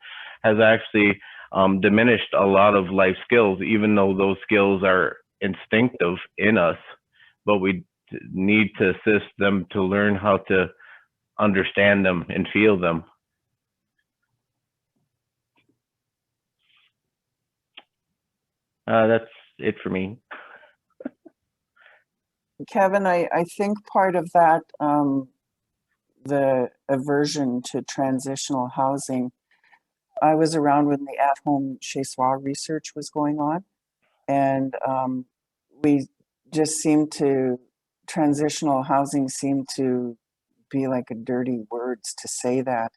has actually diminished a lot of life skills, even though those skills are instinctive in us, but we need to assist them to learn how to understand them and feel them. That's it for me. Kevin, I think part of that, the aversion to transitional housing, I was around when the at-home chez soi research was going on, and we just transitional housing seemed to be like a dirty words to say that,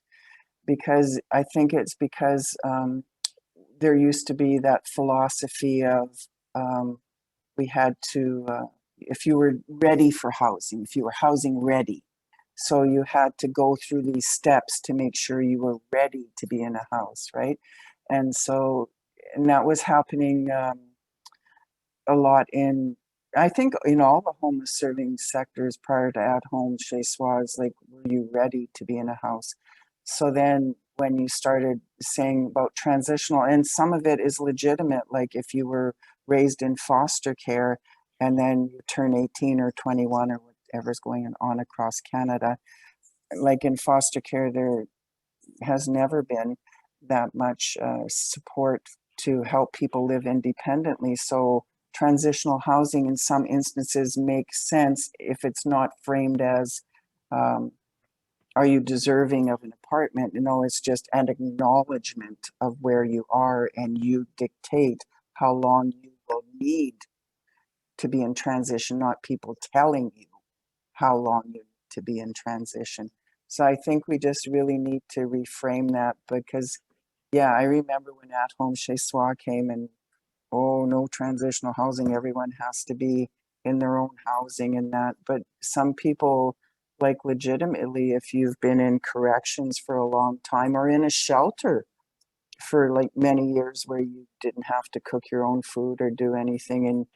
because I think it's because there used to be that philosophy of we had to, if you were ready for housing, if you were housing ready, So you had to go through these steps to make sure you were ready to be in a house, right? And so, and that was happening a lot in, I think, in all the homeless serving sectors prior to at home chez soi, is like, were you ready to be in a house? So then when you started saying about transitional, and some of it is legitimate, like if you were raised in foster care and then you turn 18 or 21 or whatever's going on across Canada, like in foster care, there has never been that much support to help people live independently. So transitional housing in some instances makes sense if it's not framed as, are you deserving of an apartment? No, it's just an acknowledgement of where you are, and you dictate how long you will need to be in transition, not people telling you how long you need to be in transition. So I think we just really need to reframe that, because, yeah, I remember when At Home Chez Soi came and, oh, no transitional housing, everyone has to be in their own housing and that. But some people, like legitimately, if you've been in corrections for a long time or in a shelter for like many years where you didn't have to cook your own food or do anything,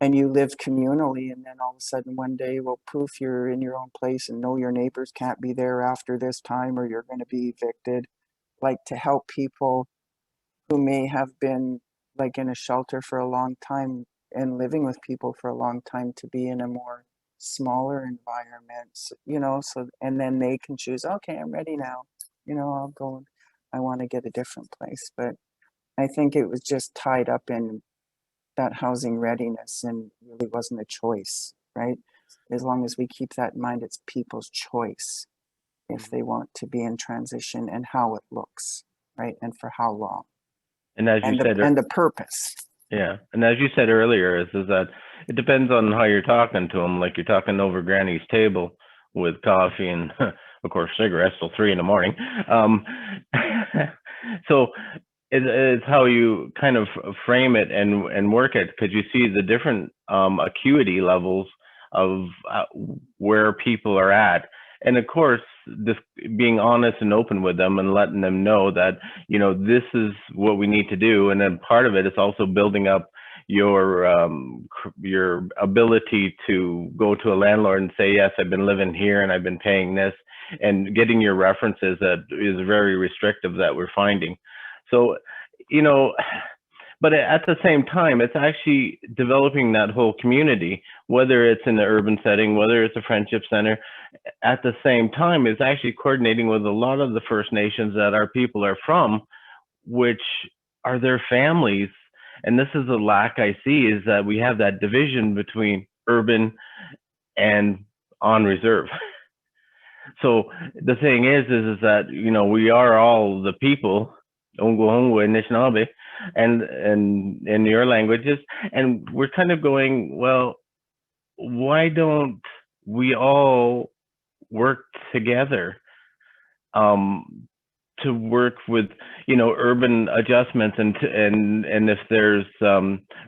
and you live communally, and then all of a sudden one day, well, poof, you're in your own place and no, your neighbors can't be there after this time or you're going to be evicted. Like, to help people who may have been like in a shelter for a long time and living with people for a long time to be in a more smaller environment, you know, so, and then they can choose, okay, I'm ready now, you know, I'll go, I want to get a different place. But I think it was just tied up in that housing readiness and really wasn't a choice, right? As long as we keep that in mind, it's people's choice if they want to be in transition and how it looks, right? And for how long. And as you said, and the purpose. yeah, and as you said earlier, is that it depends on how you're talking to them. Like, you're talking over Granny's table with coffee and, of course, cigarettes till 3 a.m. So it's how you kind of frame it and work it, because you see the different acuity levels of where people are at. And of course, this being honest and open with them and letting them know that, you know, this is what we need to do. And then part of it is also building up your ability to go to a landlord and say, yes, I've been living here and I've been paying this, and getting your references that is very restrictive that we're finding. So, you know, but at the same time, it's actually developing that whole community, whether it's in the urban setting, whether it's a friendship center. At the same time, it's actually coordinating with a lot of the First Nations that our people are from, which are their families. And this is a lack I see, is that we have that division between urban and on reserve. So the thing is that, you know, we are all the people, Anishinaabe, and in your languages, and we're kind of going, well, why don't we all work together to work with, you know, urban adjustments, and if there's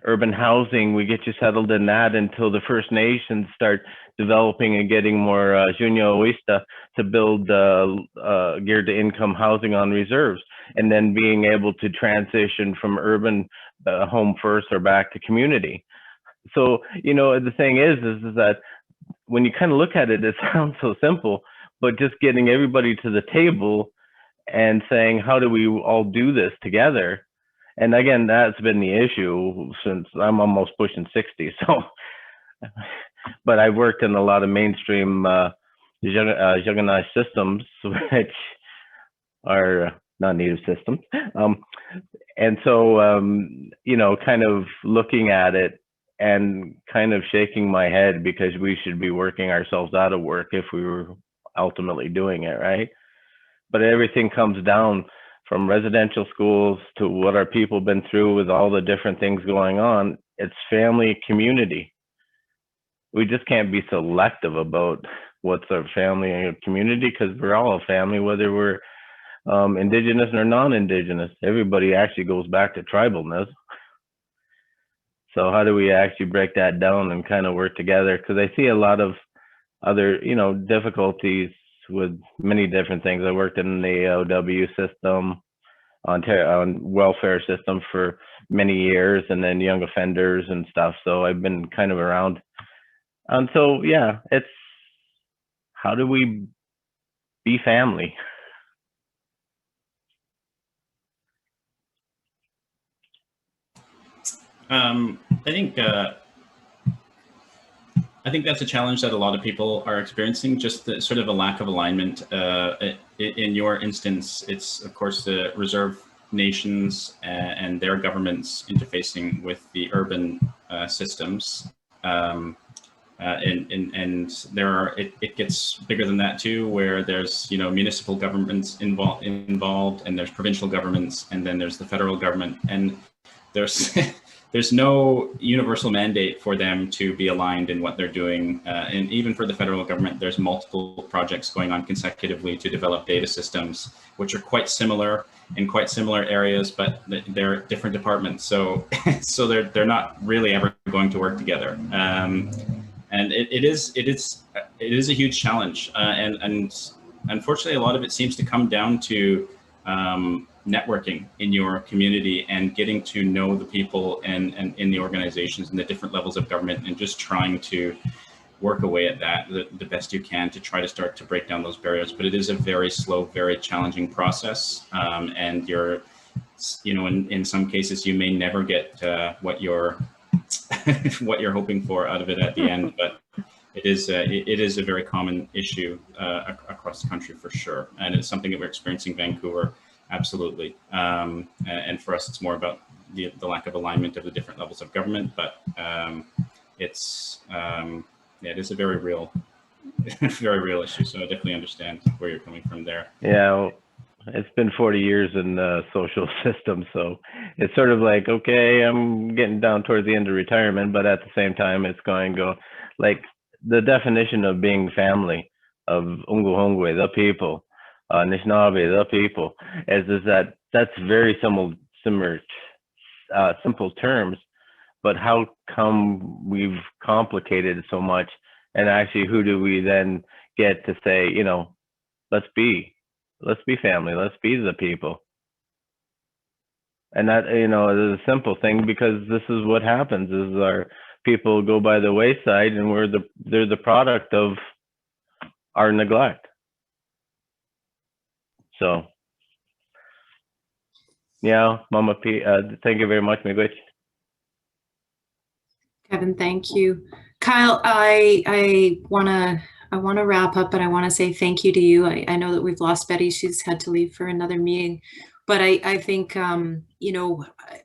urban housing, we get you settled in that until the First Nations start developing and getting more Junyo Oista to build geared to income housing on reserves, and then being able to transition from urban home first or back to community. So, you know, the thing is that when you kind of look at it, it sounds so simple, but just getting everybody to the table and saying, how do we all do this together? And again, that's been the issue since I'm almost pushing 60. So, but I've worked in a lot of mainstream Jagannath systems, which are not native systems. And so, you know, kind of looking at it and kind of shaking my head, because we should be working ourselves out of work if we were ultimately doing it, right? But everything comes down from residential schools to what our people been through with all the different things going on. It's family, community. We just can't be selective about what's our family and community, because we're all a family, whether we're Indigenous or non-Indigenous. Everybody actually goes back to tribalness. So how do we actually break that down and kind of work together? Because I see a lot of other, difficulties with many different things. I worked in the AOW system, on welfare system for many years, and then young offenders and stuff. So I've been kind of around. And so, yeah, it's how do we be family? I think that's a challenge that a lot of people are experiencing, just the sort of a lack of alignment. In your instance, it's of course the reserve nations and their governments interfacing with the urban systems. And there are, it gets bigger than that too, where there's, municipal governments involved, and there's provincial governments, and then there's the federal government, and there's there's no universal mandate for them to be aligned in what they're doing. And even for the federal government, there's multiple projects going on consecutively to develop data systems, which are quite similar in quite similar areas, but they're different departments. So, so they're not really ever going to work together. And it is a huge challenge. And unfortunately, a lot of it seems to come down to networking in your community and getting to know the people and in the organizations and the different levels of government, and just trying to work away at that the best you can to try to start to break down those barriers. But it is a very slow, very challenging process. And you're, in some cases, you may never get what you're what you're hoping for out of it at the end. But it is a very common issue across the country for sure, and it's something that we're experiencing in Vancouver. Absolutely. And for us, it's more about the lack of alignment of the different levels of government, but it is a very real, very real issue. So I definitely understand where you're coming from there. Yeah, well, it's been 40 years in the social system, so it's sort of like, okay, I'm getting down towards the end of retirement, but at the same time, it's going to go like the definition of being family, of Unguhongwe, the people, Anishinaabe, the people, is that that's very similar, simple terms, but how come we've complicated it so much? And actually, who do we then get to say, let's be family, let's be the people? And that, is a simple thing, because this is what happens: is our people go by the wayside, and they're the product of our neglect. So, yeah, Mama P, thank you very much, Miigwech. Kevin, thank you. Kyle, I want to wrap up, but I want to say thank you to you. I know that we've lost Betty. She's had to leave for another meeting, but I think,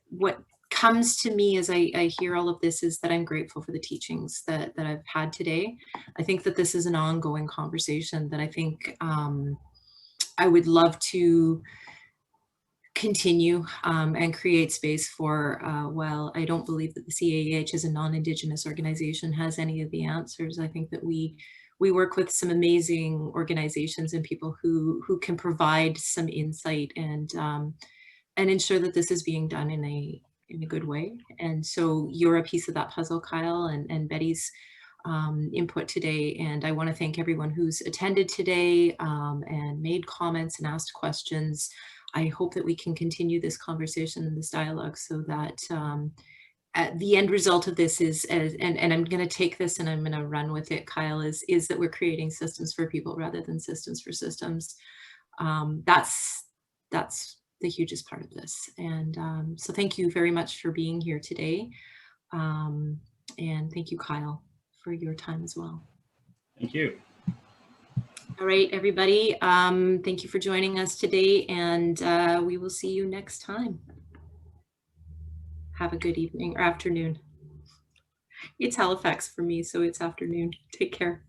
what comes to me as I hear all of this is that I'm grateful for the teachings that I've had today. I think that this is an ongoing conversation that I think I would love to continue and create space for. While I don't believe that the CAEH as a non-Indigenous organization has any of the answers, I think that we work with some amazing organizations and people who can provide some insight and ensure that this is being done in a good way. And so you're a piece of that puzzle, Kyle, and Betty's input today. And I want to thank everyone who's attended today and made comments and asked questions. I hope that we can continue this conversation and this dialogue, so that the end result of this is, and I'm going to take this and I'm going to run with it, Kyle, is that we're creating systems for people rather than systems for systems. That's the hugest part of this. And so thank you very much for being here today. And thank you, Kyle, for your time as well. Thank you. All right, everybody. Thank you for joining us today, and we will see you next time. Have a good evening or afternoon. It's Halifax for me, so it's afternoon. Take care.